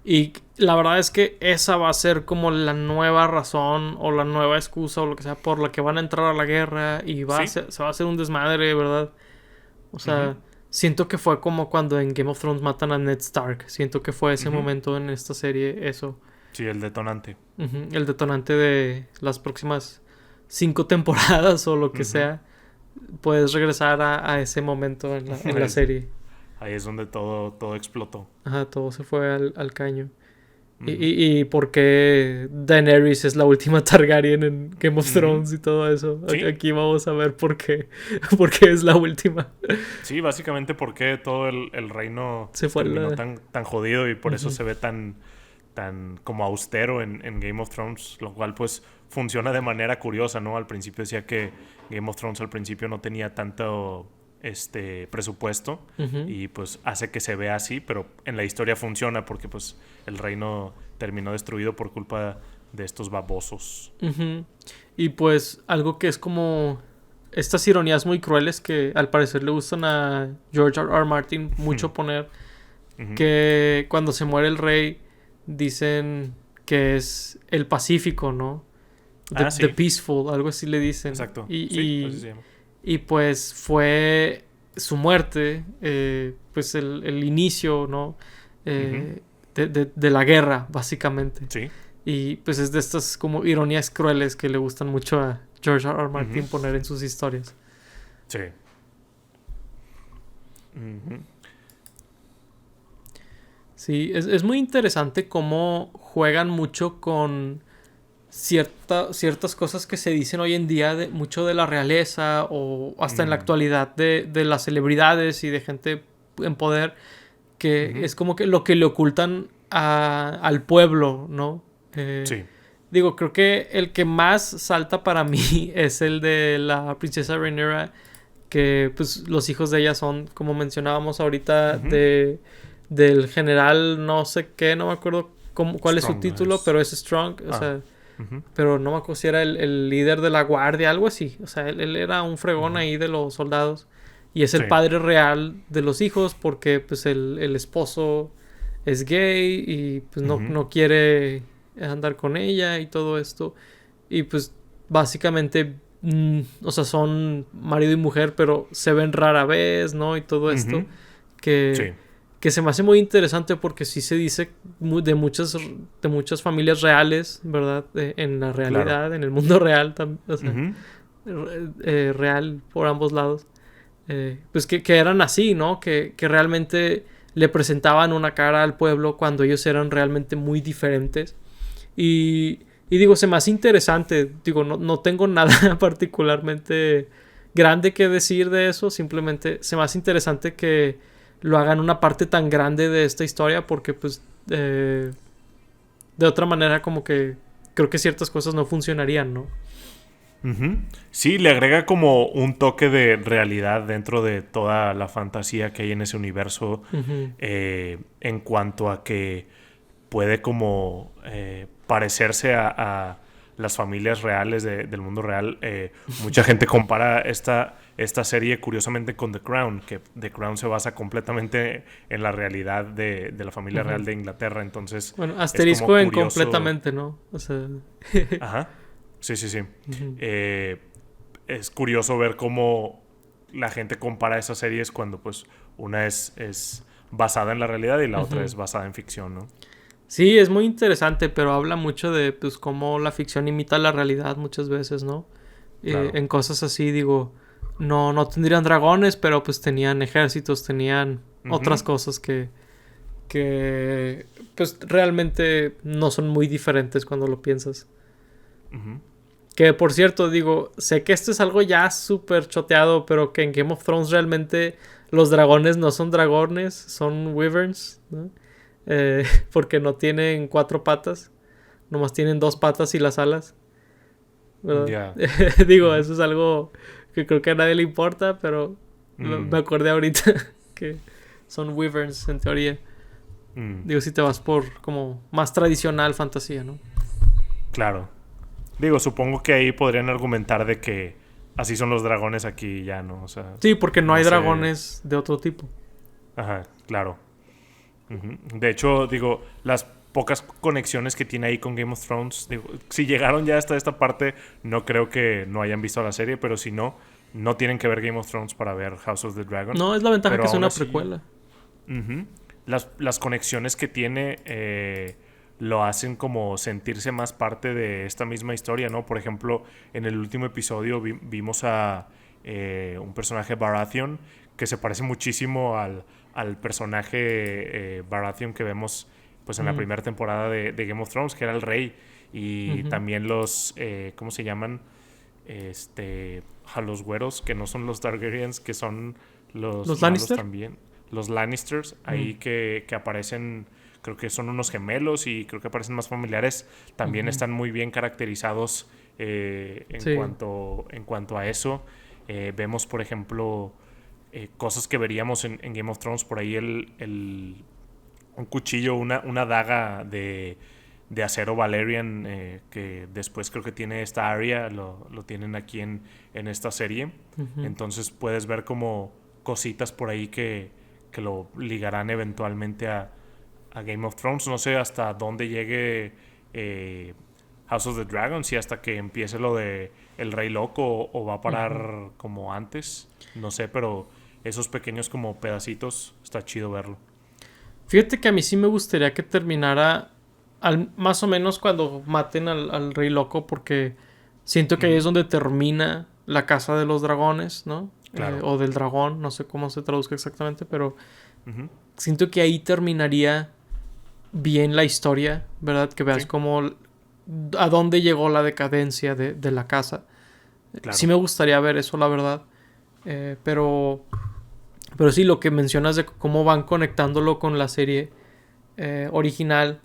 y la verdad es que esa va a ser como la nueva razón o la nueva excusa o lo que sea por la que van a entrar a la guerra y
Sí.
se va a hacer un desmadre, ¿verdad? O
Ujú,
sea, siento que fue como cuando en Game of Thrones matan a Ned Stark. Siento que fue ese
ujú.
momento en esta serie, eso.
Sí, el detonante.
Ujú, el detonante de las próximas 5 temporadas o lo que
Ujú.
sea. Puedes regresar a ese momento en la
Es-
serie.
Ahí es donde todo explotó.
Ajá, todo se fue al caño.
Ujú,
Y por qué Daenerys es la última Targaryen en Game of
ujú.
Thrones y todo eso.
Sí,
Aquí vamos a ver por qué, por qué es la última.
sí, básicamente porque todo el reino
Se
pues,
fue
terminó
la...
tan jodido y por eso
Ujú,
se ve tan como austero en Game of Thrones, lo cual pues funciona de manera curiosa, ¿no? Al principio decía que Game of Thrones al principio no tenía tanto presupuesto
ujú,
y pues hace que se vea así, pero en la historia funciona porque pues el reino terminó destruido por culpa de estos babosos.
ujú. Y pues algo que es como estas ironías muy crueles que al parecer le gustan a George R. R. Martin mucho poner,
Ujú.
que cuando se muere el rey dicen que es el Pacífico, ¿no?
Ah,
The
sí,
Peaceful, algo así le dicen.
exacto. Sí, así se llama.
Y pues fue su muerte, pues el inicio, ¿no?
Ujú.
De la guerra, básicamente.
Sí.
Y pues es de estas como ironías crueles que le gustan mucho a George R. R.
Ujú.
Martin poner en sus historias.
Sí. Ujú.
Sí, es muy interesante cómo juegan mucho con ciertas cosas que se dicen hoy en día, mucho de la realeza o hasta en la actualidad de las celebridades y de gente en poder, que es como que lo que le ocultan al pueblo, ¿no?
Sí.
Digo, creo que el que más salta para mí es el de la princesa Rhaenyra, que pues los hijos de ella son, como mencionábamos ahorita, del general no sé qué, no me acuerdo cuál es su título, pero es Strong, o sea, pero no me acuerdo si era el líder de la guardia, algo así, o sea, él era un fregón ahí de los soldados, y es el padre real de los hijos, porque pues el esposo es gay y pues no quiere andar con ella y todo esto, y pues básicamente o sea, son marido y mujer, pero se ven rara vez, ¿no? Y todo esto. Que se me hace muy interesante porque sí se dice de muchas familias reales, ¿verdad? En la realidad, en el mundo real, o sea, real por ambos lados. Pues que eran así, ¿no? Que realmente le presentaban una cara al pueblo cuando ellos eran realmente muy diferentes. Y digo, se me hace interesante. Digo, no tengo nada particularmente grande que decir de eso. Simplemente se me hace interesante que lo hagan una parte tan grande de esta historia. Porque pues de otra manera como que creo que ciertas cosas no funcionarían, ¿no?
Sí, le agrega como un toque de realidad dentro de toda la fantasía que hay en ese universo. En cuanto a que puede como parecerse a las familias reales del mundo real. Mucha gente compara esta serie curiosamente con The Crown, que The Crown se basa completamente en la realidad de la familia real de Inglaterra. Entonces,
bueno, asterisco en completamente, ¿no? O sea...
Ajá. Sí. Es curioso ver cómo la gente compara esas series cuando pues una es basada en la realidad y la otra es basada en ficción, ¿no?
Sí, es muy interesante, pero habla mucho de pues cómo la ficción imita la realidad muchas veces, ¿no?
Claro.
En cosas así, digo, no tendrían dragones, pero pues tenían ejércitos, tenían otras cosas que pues realmente no son muy diferentes cuando lo piensas. Que por cierto, digo, sé que esto es algo ya súper choteado, pero que en Game of Thrones realmente los dragones no son dragones, son wyverns, ¿no? Porque no tienen 4 patas, nomás tienen 2 patas y las alas, ¿verdad? Digo, eso es algo que creo que a nadie le importa, pero me acordé ahorita que son wyverns en teoría. Digo, si te vas por como más tradicional fantasía, ¿no?
Claro. Digo, supongo que ahí podrían argumentar de que así son los dragones aquí ya, ¿no? O sea,
sí, porque no hay dragones de otro tipo.
Ajá, claro. De hecho, digo, las pocas conexiones que tiene ahí con Game of Thrones, digo, si llegaron ya hasta esta parte, no creo que no hayan visto la serie, pero si no tienen que ver Game of Thrones para ver House of the Dragon.
No, es la ventaja pero que es una precuela.
Las conexiones que tiene lo hacen como sentirse más parte de esta misma historia, ¿no? Por ejemplo, en el último episodio vimos a un personaje Baratheon que se parece muchísimo al personaje Baratheon que vemos pues en la primera temporada de Game of Thrones, que era el rey. Y también los, ¿cómo se llaman? A los güeros, que no son los Targaryens, que son los
Lannister
también. Los Lannisters, ahí que aparecen, creo que son unos gemelos y creo que aparecen más familiares. También están muy bien caracterizados en cuanto a eso. Vemos, por ejemplo, cosas que veríamos en Game of Thrones, por ahí un cuchillo, una daga de acero Valerian, que después creo que tiene esta Arya, lo tienen aquí en esta serie. Entonces puedes ver como cositas por ahí que lo ligarán eventualmente a Game of Thrones. No sé hasta dónde llegue House of the Dragon, si hasta que empiece lo de El Rey Loco o va a parar como antes. No sé, pero esos pequeños como pedacitos está chido verlo.
Fíjate que a mí sí me gustaría que terminara más o menos cuando maten al Rey Loco, porque siento que ahí es donde termina la Casa de los Dragones, ¿no?
Claro.
O del dragón, no sé cómo se traduzca exactamente, pero siento que ahí terminaría bien la historia, ¿verdad? Que veas cómo a dónde llegó la decadencia de la casa.
Claro.
Sí me gustaría ver eso, la verdad. Pero sí, lo que mencionas de cómo van conectándolo con la serie original,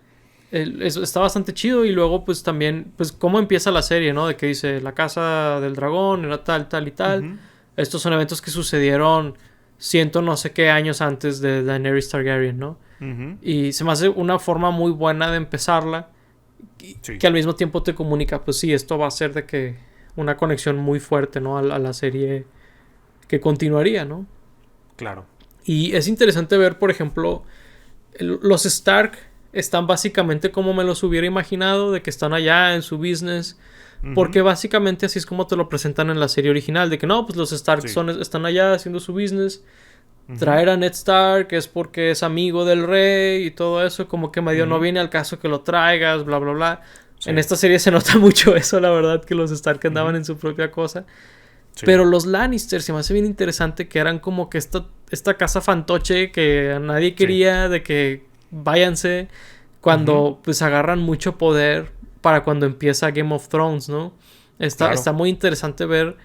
eso está bastante chido. Y luego pues también pues cómo empieza la serie, ¿no? De que dice la casa del dragón era tal, tal y tal.
Ujú.
Estos son eventos que sucedieron ciento no sé qué años antes de Daenerys Targaryen, ¿no?
Ujú.
Y se me hace una forma muy buena de empezarla,
Sí,
que al mismo tiempo te comunica, pues sí, esto va a ser de que una conexión muy fuerte, ¿no? A la serie que continuaría, ¿no?
claro.
Y es interesante ver, por ejemplo, los Stark están básicamente como me los hubiera imaginado, de que están allá en su business,
Ujú.
porque básicamente así es como te lo presentan en la serie original, de que no, pues los Stark
Sí.
están allá haciendo su business.
Ujú.
Traer a Ned Stark es porque es amigo del rey y todo eso, como que medio no
Ujú.
viene al caso que lo traigas, bla, bla, bla. En
Sí.
esta serie se nota mucho eso, la verdad, que los Stark andaban
Ujú.
en su propia cosa.
Sí.
Pero los Lannister se me hace bien interesante que eran como que esta casa fantoche que a nadie
Sí.
quería, de que váyanse,
Ujú.
cuando pues agarran mucho poder para cuando empieza Game of Thrones, ¿no? Está
Claro.
muy interesante ver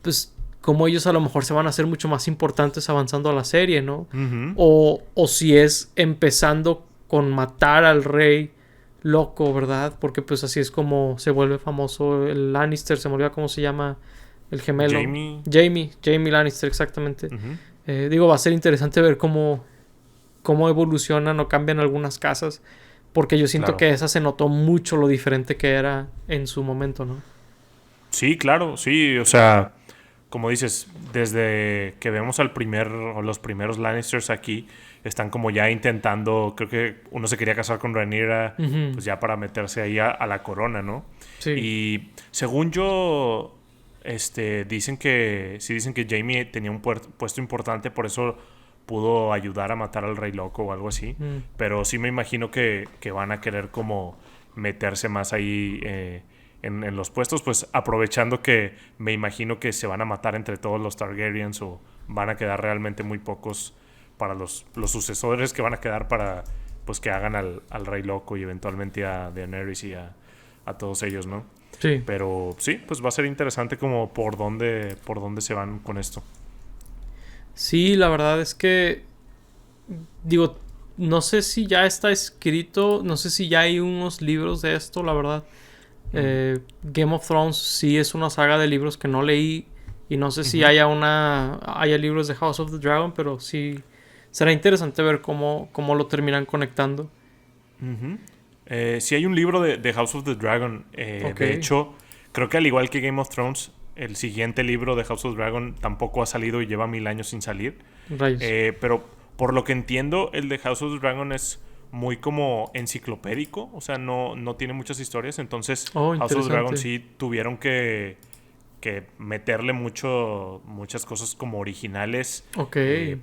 pues cómo ellos a lo mejor se van a hacer mucho más importantes avanzando a la serie, ¿no?
Ujú.
O si es empezando con matar al rey loco, ¿verdad? Porque pues así es como se vuelve famoso el Lannister, se me olvida cómo se llama el gemelo.
Jamie.
Jamie Lannister, exactamente.
Ujú.
Digo, va a ser interesante ver cómo evolucionan o cambian algunas casas. Porque yo siento
Claro.
que esa se notó mucho lo diferente que era en su momento, ¿no?
Sí, claro, sí, o sea, como dices, desde que vemos al primer o los primeros Lannisters aquí, están como ya intentando, creo que uno se quería casar con Rhaenyra,
Ujú.
pues ya para meterse ahí a la corona, ¿no?
Sí.
Y según yo, dicen que Jaime tenía un puesto importante, por eso pudo ayudar a matar al Rey Loco o algo así,
Mm.
pero sí me imagino que van a querer como meterse más ahí en los puestos, pues aprovechando que me imagino que se van a matar entre todos los Targaryens o van a quedar realmente muy pocos para los sucesores que van a quedar para pues que hagan al Rey Loco y eventualmente a Daenerys y a todos ellos, ¿no?
Sí.
Pero sí, pues va a ser interesante como por dónde se van con esto.
Sí, la verdad es que digo, no sé si ya está escrito, no sé si ya hay unos libros de esto, la verdad.
Mm.
Game of Thrones sí es una saga de libros que no leí y no sé si
Ujú.
haya libros de House of the Dragon, pero sí será interesante ver cómo lo terminan conectando.
Ujú. Sí hay un libro de House of the Dragon.
Ok,
De hecho, creo que al igual que Game of Thrones, el siguiente libro de House of the Dragon tampoco ha salido y lleva 1000 años sin salir.
rayos.
Pero por lo que entiendo, el de House of the Dragon es muy como enciclopédico. O sea, no tiene muchas historias. Entonces,
Oh,
House of the Dragon
interesante.
sí tuvieron que meterle muchas cosas como originales
Ok,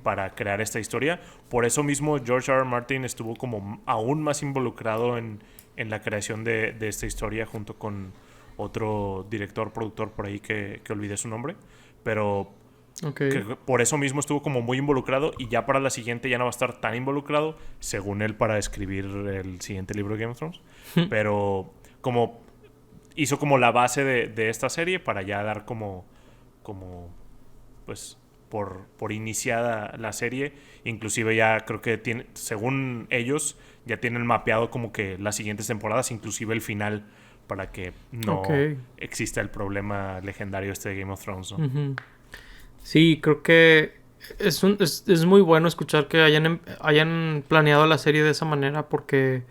para crear esta historia. Por eso mismo George R. R. Martin estuvo como aún más involucrado en la creación de esta historia junto con otro director, productor por ahí que olvidé su nombre. Pero
ok.
que por eso mismo estuvo como muy involucrado y ya para la siguiente ya no va a estar tan involucrado, según él, para escribir el siguiente libro de Game of Thrones. Pero como hizo como la base de esta serie para ya dar como pues por iniciada la serie. Inclusive ya creo que tiene, según ellos, ya tienen mapeado como que las siguientes temporadas, inclusive el final, para que
Ok.
no exista el problema legendario este de Game of Thrones, ¿no?
Ujú. Sí, creo que es muy bueno escuchar que hayan planeado la serie de esa manera porque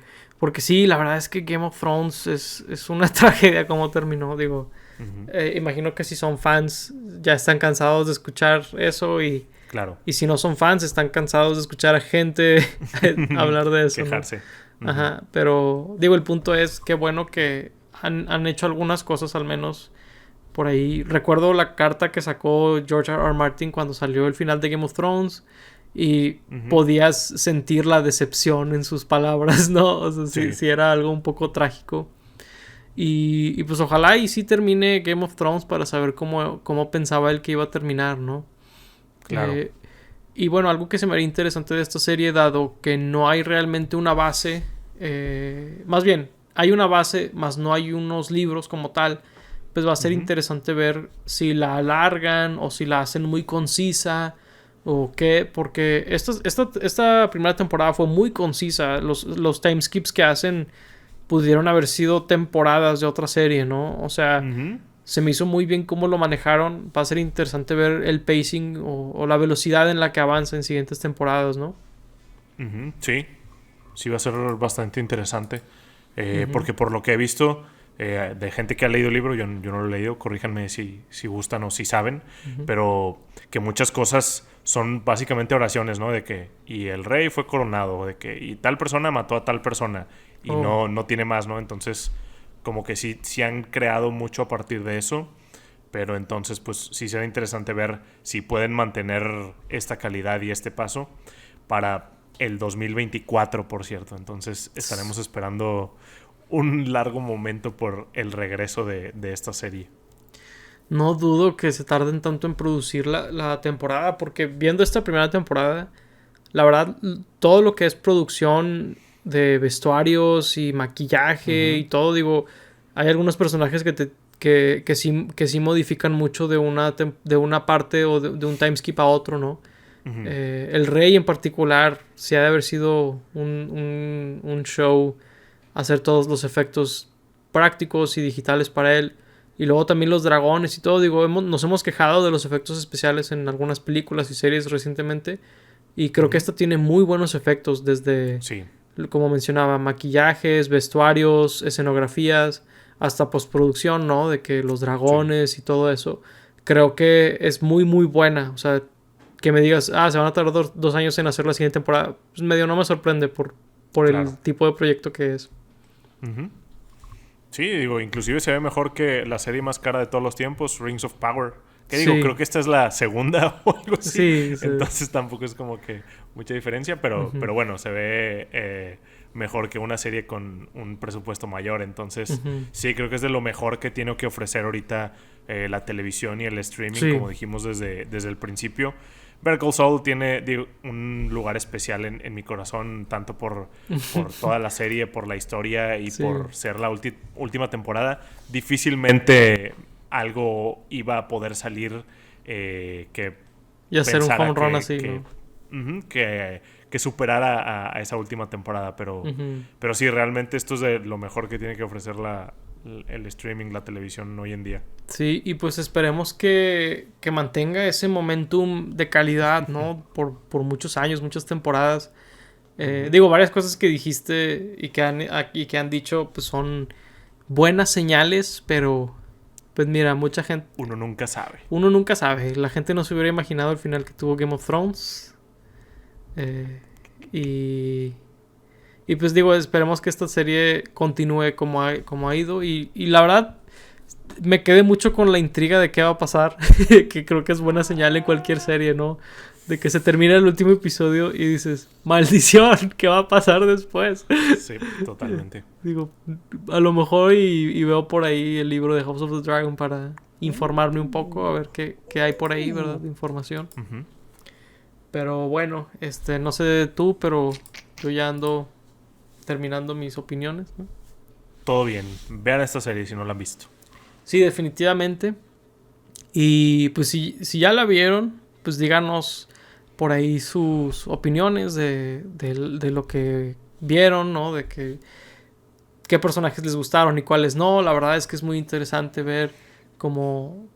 sí, la verdad es que Game of Thrones es una tragedia como terminó, digo.
Ujú.
Imagino que si son fans ya están cansados de escuchar eso
Claro.
y si no son fans están cansados de escuchar a gente hablar de eso, ¿no?
Quejarse. Ujú.
Ajá, pero digo, el punto es que bueno que han hecho algunas cosas al menos por ahí. Recuerdo la carta que sacó George R. R. Martin cuando salió el final de Game of Thrones y
Ujú.
podías sentir la decepción en sus palabras, ¿no? O sea, sí,
Sí,
sí era algo un poco trágico. Y pues ojalá y sí termine Game of Thrones para saber cómo pensaba él que iba a terminar, ¿no?
claro.
Eh, y bueno, algo que se me haría interesante de esta serie, dado que no hay realmente una base, más bien, hay una base, más no hay unos libros como tal, pues va a ser
Ujú.
interesante ver si la alargan o si la hacen muy concisa o qué, porque esta primera temporada fue muy concisa. Los timeskips que hacen pudieron haber sido temporadas de otra serie, ¿no? O sea,
Ujú.
se me hizo muy bien cómo lo manejaron. Va a ser interesante ver el pacing o la velocidad en la que avanza en siguientes temporadas, ¿no?
Ujú. Sí, sí va a ser bastante interesante.
Ujú.
Porque por lo que he visto de gente que ha leído el libro, yo no lo he leído, corríjanme si gustan o si saben,
Ujú.
pero que muchas cosas son básicamente oraciones, ¿no? De que, y el rey fue coronado, de que, y tal persona mató a tal persona, y
Oh.
no tiene más, ¿no? Entonces, como que sí han creado mucho a partir de eso, pero entonces, pues sí será interesante ver si pueden mantener esta calidad y este paso para el 2024, por cierto. Entonces estaremos esperando un largo momento por el regreso de esta serie.
No dudo que se tarden tanto en producir la temporada, porque viendo esta primera temporada, la verdad, todo lo que es producción de vestuarios y maquillaje y
Ujú.
todo, digo, hay algunos personajes que sí modifican mucho de una parte o de un timeskip a otro, ¿no?
Ujú.
El rey en particular, sí ha de haber sido un show hacer todos los efectos prácticos y digitales para él. Y luego también los dragones y todo. Digo, nos hemos quejado de los efectos especiales en algunas películas y series recientemente. Y creo que
Ujú.
esta tiene muy buenos efectos desde,
Sí.
como mencionaba, maquillajes, vestuarios, escenografías, hasta postproducción, ¿no? De que los
Sí.
dragones y todo eso. Creo que es muy, muy buena. O sea, que me digas, se van a tardar 2 años en hacer la siguiente temporada. Pues medio no me sorprende por el
Claro.
tipo de proyecto que es.
Ujú. Sí, digo, inclusive se ve mejor que la serie más cara de todos los tiempos, Rings of Power. Que digo, creo
Sí,
que esta es la segunda o algo así.
sí, sí.
Entonces tampoco es como que mucha diferencia,
Ujú,
pero bueno, se ve mejor que una serie con un presupuesto mayor. Entonces,
ujú.
sí, creo que es de lo mejor que tiene que ofrecer ahorita la televisión y el streaming,
Sí,
como dijimos desde el principio. Better Call Saul tiene digo, un lugar especial en mi corazón, tanto por toda la serie, por la historia y
sí.
por ser la última temporada. Difícilmente algo iba a poder salir que
Y hacer un home
pensara
run así, ¿no?
ujú, que superara a esa última temporada.
Ujú.
Pero sí, realmente esto es de lo mejor que tiene que ofrecer el streaming, la televisión hoy en día.
Sí, y pues esperemos que mantenga ese momentum de calidad, ¿no? Por muchos años, muchas temporadas.
Ujú.
Digo, varias cosas que dijiste y que han dicho, pues son buenas señales, pero pues mira, mucha gente,
Uno nunca sabe.
uno nunca sabe. La gente no se hubiera imaginado el final que tuvo Game of Thrones. Eh, y, y pues digo, esperemos que esta serie continúe como ha ido. Y la verdad, me quedé mucho con la intriga de qué va a pasar. Que creo que es buena señal en cualquier serie, ¿no? De que se termina el último episodio y dices, maldición, ¿qué va a pasar después?
Sí, totalmente.
Digo, a lo mejor y veo por ahí el libro de House of the Dragon para informarme un poco, a ver qué hay por ahí, ¿verdad? De información.
Ujú.
Pero bueno, no sé tú, pero yo ya ando terminando mis opiniones, ¿no?
Todo bien. Vean esta serie si no la han visto.
Sí, definitivamente. Y pues si ya la vieron, pues díganos por ahí sus opiniones de lo que vieron, ¿no? De qué personajes les gustaron y cuáles no. La verdad es que es muy interesante ver como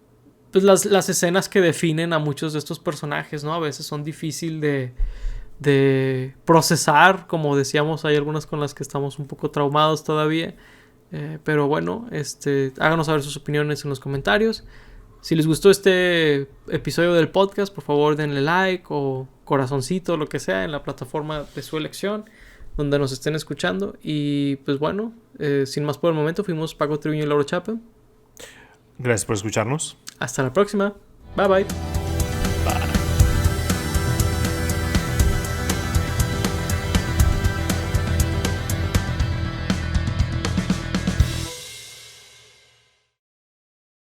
pues las escenas que definen a muchos de estos personajes, ¿no? A veces son difíciles de procesar, como decíamos, hay algunas con las que estamos un poco traumados todavía. Pero bueno, háganos saber sus opiniones en los comentarios. Si les gustó este episodio del podcast, por favor denle like o corazoncito, lo que sea, en la plataforma de su elección, donde nos estén escuchando. Y pues bueno, sin más por el momento, fuimos Paco Triviño y Lauro Chapa.
Gracias por escucharnos.
Hasta la próxima. Bye bye.